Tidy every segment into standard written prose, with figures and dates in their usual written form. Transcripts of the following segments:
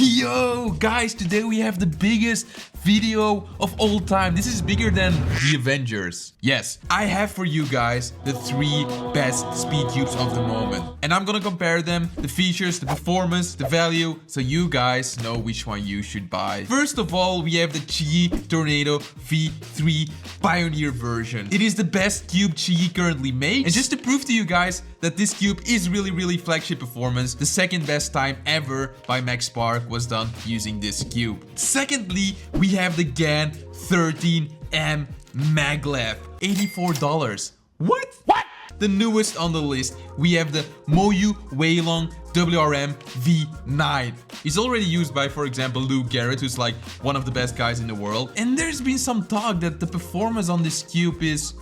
Yo, guys, today we have the biggest video of all time. This is bigger than the Avengers. Yes, I have for you guys the 3 best speed cubes of the moment. And I'm gonna compare them, the features, the performance, the value, so you guys know which one you should buy. First of all, we have the Chi Tornado V3 Pioneer version. It is the best cube Chi currently makes. And just to prove to you guys that this cube is really flagship performance, the second best time ever by Max Spark was done using this cube. Secondly, we have the GAN 13M Maglev, $84. What? The newest on the list, we have the Moyu Weilong WRM V9. It's already used by, for example, Luke Garrett, who's like one of the best guys in the world. And there's been some talk that the performance on this cube is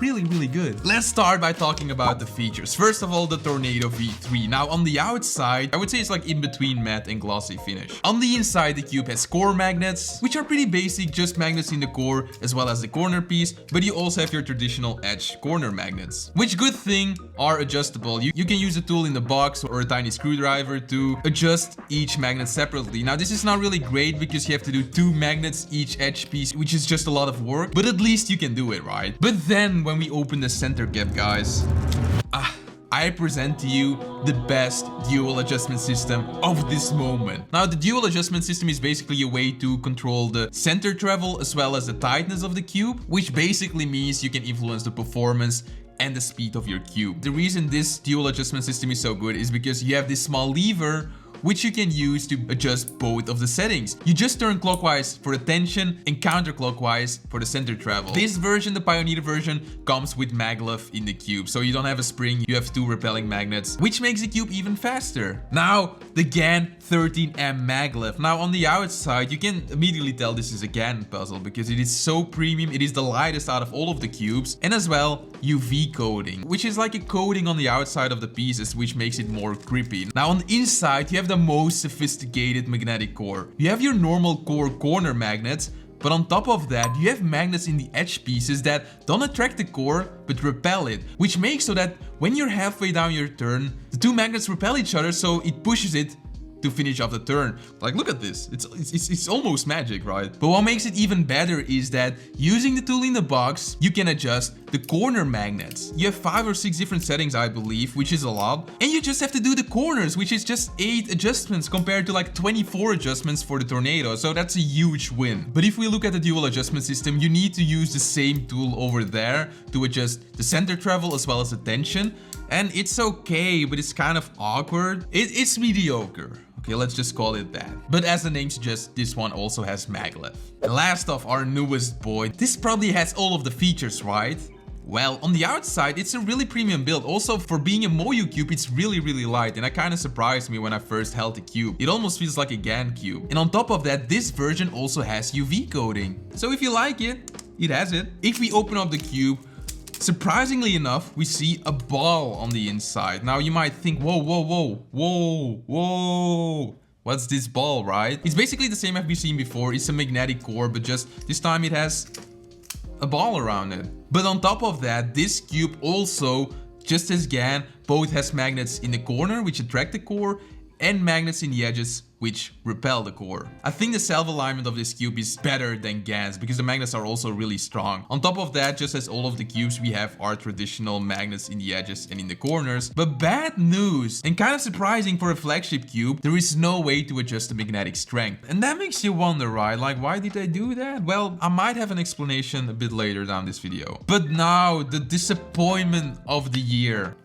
really good. Let's start by talking about the features. First of all, the Tornado V3. Now on the outside, I would say it's like in between matte and glossy finish. On the inside, the cube has core magnets, which are pretty basic, just magnets in the core as well as the corner piece, but you also have your traditional edge corner magnets, which, good thing, are adjustable. You can use a tool in the box or a tiny screwdriver to adjust each magnet separately. Now this is not really great because you have to do 2 magnets each edge piece, which is just a lot of work, but at least you can do it, right? But then when we open the center gap, guys, I present to you the best dual adjustment system of this moment. Now, the dual adjustment system is basically a way to control the center travel as well as the tightness of the cube, which basically means you can influence the performance and the speed of your cube. The reason this dual adjustment system is so good is because you have this small lever which you can use to adjust both of the settings. You just turn clockwise for the tension and counterclockwise for the center travel. This version, the Pioneer version, comes with maglev in the cube, so you don't have a spring, you have 2 repelling magnets, which makes the cube even faster. Now, the GAN 13M maglev. Now on the outside, you can immediately tell this is a GAN puzzle because it is so premium. It is the lightest out of all of the cubes, and as well UV coating, which is like a coating on the outside of the pieces, which makes it more grippy. Now on the inside, you have the most sophisticated magnetic core. You have your normal core corner magnets, but on top of that, you have magnets in the edge pieces that don't attract the core, but repel it, which makes so that when you're halfway down your turn, the 2 magnets repel each other, so it pushes it to finish off the turn. Like, look at this. It's almost magic, right? But what makes it even better is that using the tool in the box, you can adjust the corner magnets. You have 5 or 6 different settings, I believe, which is a lot. And you just have to do the corners, which is just 8 adjustments compared to like 24 adjustments for the Tornado. So that's a huge win. But if we look at the dual adjustment system, you need to use the same tool over there to adjust the center travel as well as the tension. And it's okay, but it's kind of awkward. It's mediocre. Okay, let's just call it that. But as the name suggests, this one also has maglev. And last off, our newest boy. This probably has all of the features, right? Well, on the outside, it's a really premium build. Also, for being a Moyu cube, it's really light, and that kind of surprised me when I first held the cube. It almost feels like a GAN cube. And on top of that, this version also has UV coating. So if you like it, it has it. If we open up the cube, surprisingly enough, we see a ball on the inside. Now you might think, whoa. What's this ball, right? It's basically the same as we've seen before. It's a magnetic core, but just this time it has a ball around it. But on top of that, this cube also, just as GAN, both has magnets in the corner, which attract the core, and magnets in the edges, which repel the core. I think the self-alignment of this cube is better than GAN's because the magnets are also really strong. On top of that, just as all of the cubes, we have our traditional magnets in the edges and in the corners. But bad news, and kind of surprising for a flagship cube, there is no way to adjust the magnetic strength. And that makes you wonder, right? Like, why did they do that? Well, I might have an explanation a bit later down this video. But now, the disappointment of the year.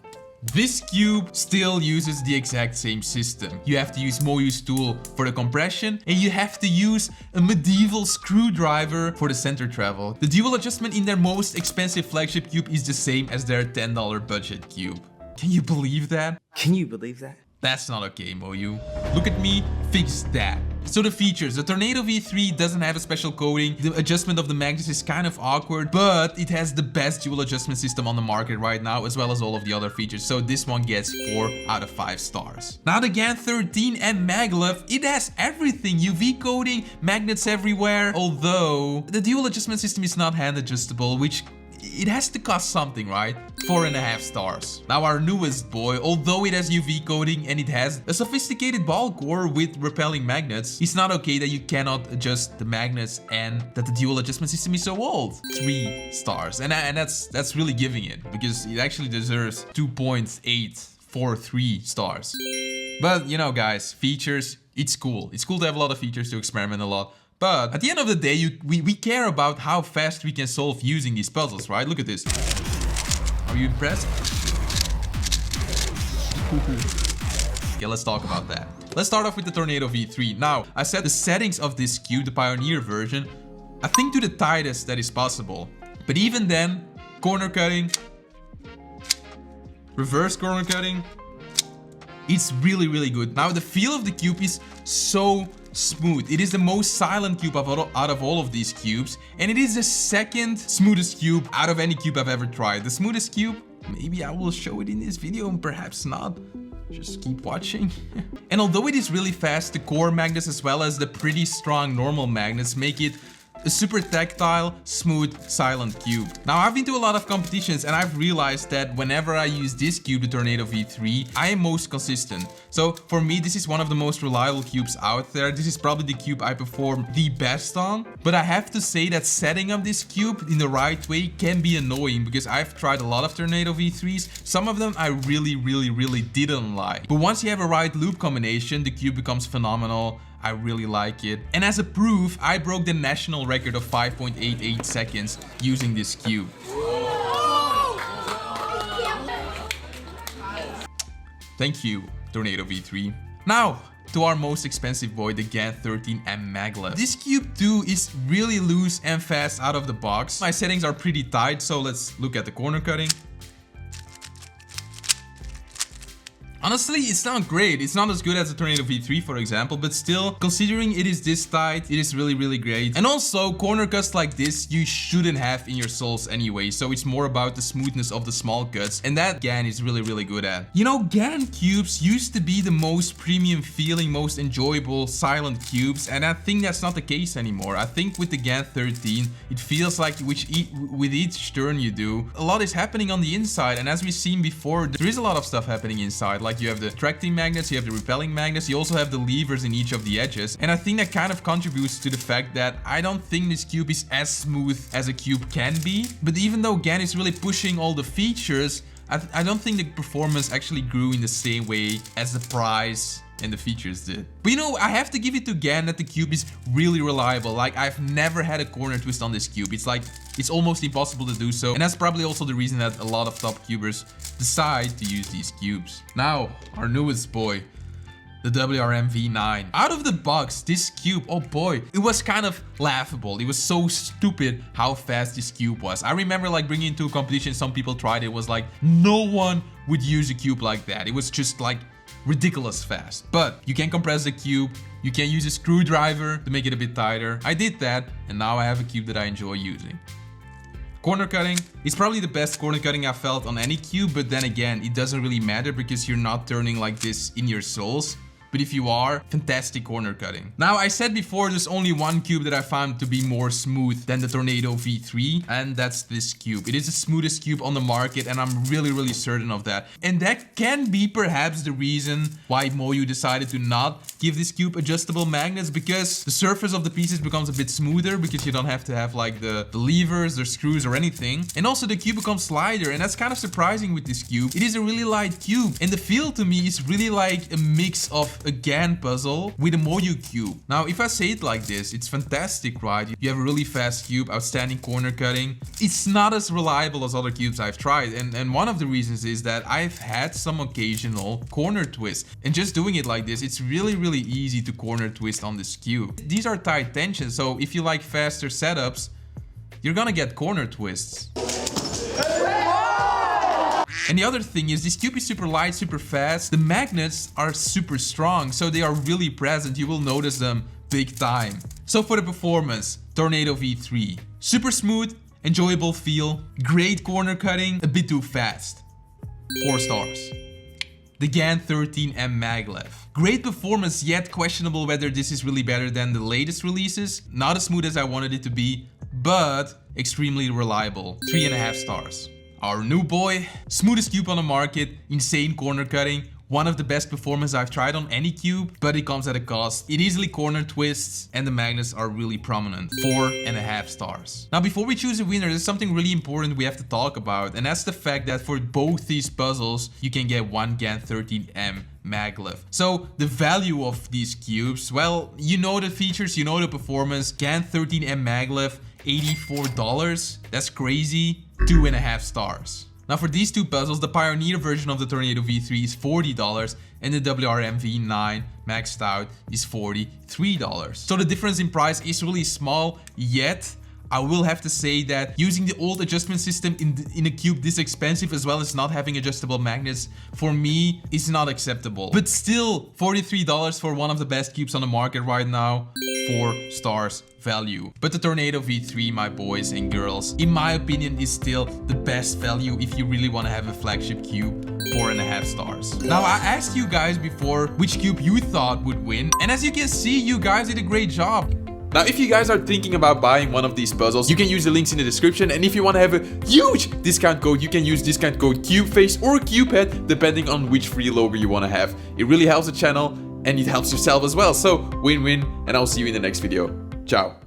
This cube still uses the exact same system. You have to use Moyu's tool for the compression, and you have to use a medieval screwdriver for the center travel. The dual adjustment in their most expensive flagship cube is the same as their $10 budget cube. Can you believe that? Can you believe that? That's not okay, Moyu. Look at me, fix that. So the features, the Tornado V3 doesn't have a special coating. The adjustment of the magnets is kind of awkward, but it has the best dual adjustment system on the market right now, as well as all of the other features. So this one gets 4 out of 5 stars. Now the GAN 13M maglev, it has everything. UV coating, magnets everywhere. Although the dual adjustment system is not hand adjustable, which it has to cost something, right? 4.5 stars. Now our newest boy, although it has UV coating and it has a sophisticated ball core with repelling magnets, it's not okay that you cannot adjust the magnets and that the dual adjustment system is so old. 3 stars. And that's really giving it, because it actually deserves 2.843 stars. But you know guys, features, it's cool. It's cool to have a lot of features, to experiment a lot. But at the end of the day, we care about how fast we can solve using these puzzles, right? Look at this. Are you impressed? Okay, let's talk about that. Let's start off with the Tornado V3. Now, I set the settings of this cube, the Pioneer version, I think to the tightest that is possible. But even then, corner cutting, reverse corner cutting, it's really, really good. Now, the feel of the cube is so smooth. It is the most silent cube out of all of these cubes, and it is the second smoothest cube out of any cube I've ever tried. The smoothest cube, maybe I will show it in this video and perhaps not. Just keep watching. And although it is really fast, the core magnets as well as the pretty strong normal magnets make it a super tactile, smooth, silent cube. Now, I've been to a lot of competitions and I've realized that whenever I use this cube, the Tornado V3, I am most consistent. So for me, this is one of the most reliable cubes out there. This is probably the cube I perform the best on. But I have to say that setting up this cube in the right way can be annoying, because I've tried a lot of Tornado V3s. Some of them I really didn't like. But once you have a right loop combination, the cube becomes phenomenal. I really like it. And as a proof, I broke the national record of 5.88 seconds using this cube. Thank you, Tornado V3. Now, to our most expensive boy, the GAN 13M maglev. This cube too is really loose and fast out of the box. My settings are pretty tight, so let's look at the corner cutting. Honestly, it's not great. It's not as good as the Tornado V3, for example, but still, considering it is this tight, it is really great. And also, corner cuts like this, you shouldn't have in your soles anyway, so it's more about the smoothness of the small cuts, and that GAN is really good at. You know, GAN cubes used to be the most premium feeling, most enjoyable silent cubes, and I think that's not the case anymore. I think with the GAN 13, it feels like with each turn you do, a lot is happening on the inside, and as we've seen before, there is a lot of stuff happening inside. Like you have the attracting magnets, you have the repelling magnets, you also have the levers in each of the edges. And I think that kind of contributes to the fact that I don't think this cube is as smooth as a cube can be. But even though GAN is really pushing all the features, I don't think the performance actually grew in the same way as the price and the features did. But you know, I have to give it to GAN that the cube is really reliable. Like, I've never had a corner twist on this cube. It's like, it's almost impossible to do so. And that's probably also the reason that a lot of top cubers decide to use these cubes. Now, our newest boy, the WRM V9. Out of the box, this cube, oh boy, it was kind of laughable. It was so stupid how fast this cube was. I remember like bringing it to a competition, some people tried it, was like, no one would use a cube like that. It was just like ridiculous fast. But you can compress the cube, you can use a screwdriver to make it a bit tighter. I did that, and now I have a cube that I enjoy using. Corner cutting is probably the best corner cutting I've felt on any cube, but then again, it doesn't really matter because you're not turning like this in your soles. But if you are, fantastic corner cutting. Now, I said before, there's only one cube that I found to be more smooth than the Tornado V3, and that's this cube. It is the smoothest cube on the market, and I'm really certain of that. And that can be perhaps the reason why Moyu decided to not give this cube adjustable magnets, because the surface of the pieces becomes a bit smoother because you don't have to have like the levers, the screws or anything. And also the cube becomes lighter, and that's kind of surprising with this cube. It is a really light cube, and the feel to me is really like a mix of a GAN puzzle with a Moyu cube. Now, if I say it like this, it's fantastic, right? You have a really fast cube, outstanding corner cutting. It's not as reliable as other cubes I've tried, and one of the reasons is that I've had some occasional corner twists, and just doing it like this, it's really easy to corner twist on this cube. These are tight tensions, so if you like faster setups, you're gonna get corner twists. And the other thing is, this cube is super light, super fast. The magnets are super strong, so they are really present. You will notice them big time. So for the performance, Tornado V3. Super smooth, enjoyable feel, great corner cutting, a bit too fast. 4 stars. The GAN 13M maglev. Great performance, yet questionable whether this is really better than the latest releases. Not as smooth as I wanted it to be, but extremely reliable. 3.5 stars. Our new boy, smoothest cube on the market, insane corner cutting. One of the best performances I've tried on any cube, but it comes at a cost. It easily corner twists and the magnets are really prominent. 4.5 stars. Now before we choose a winner, there's something really important we have to talk about, and that's the fact that for both these puzzles, you can get one GAN 13M maglev. So the value of these cubes, well, you know the features, you know the performance. GAN 13M maglev, $84. That's crazy. 2.5 stars. Now for these two puzzles, the Pioneer version of the Tornado V3 is $40 and the WRM V9 maxed out is $43. So the difference in price is really small, yet I will have to say that using the old adjustment system in a cube this expensive, as well as not having adjustable magnets, for me is not acceptable. But still, $43 for one of the best cubes on the market right now. 4 stars value. But the Tornado V3, my boys and girls, in my opinion is still the best value if you really want to have a flagship cube. 4.5 stars. Now I asked you guys before which cube you thought would win, and as you can see, you guys did a great job. Now, if you guys are thinking about buying one of these puzzles, you can use the links in the description. And if you want to have a huge discount code, you can use discount code CubeFace or CubeHead, depending on which free logo you want to have. It really helps the channel and it helps yourself as well. So win-win, and I'll see you in the next video. Ciao.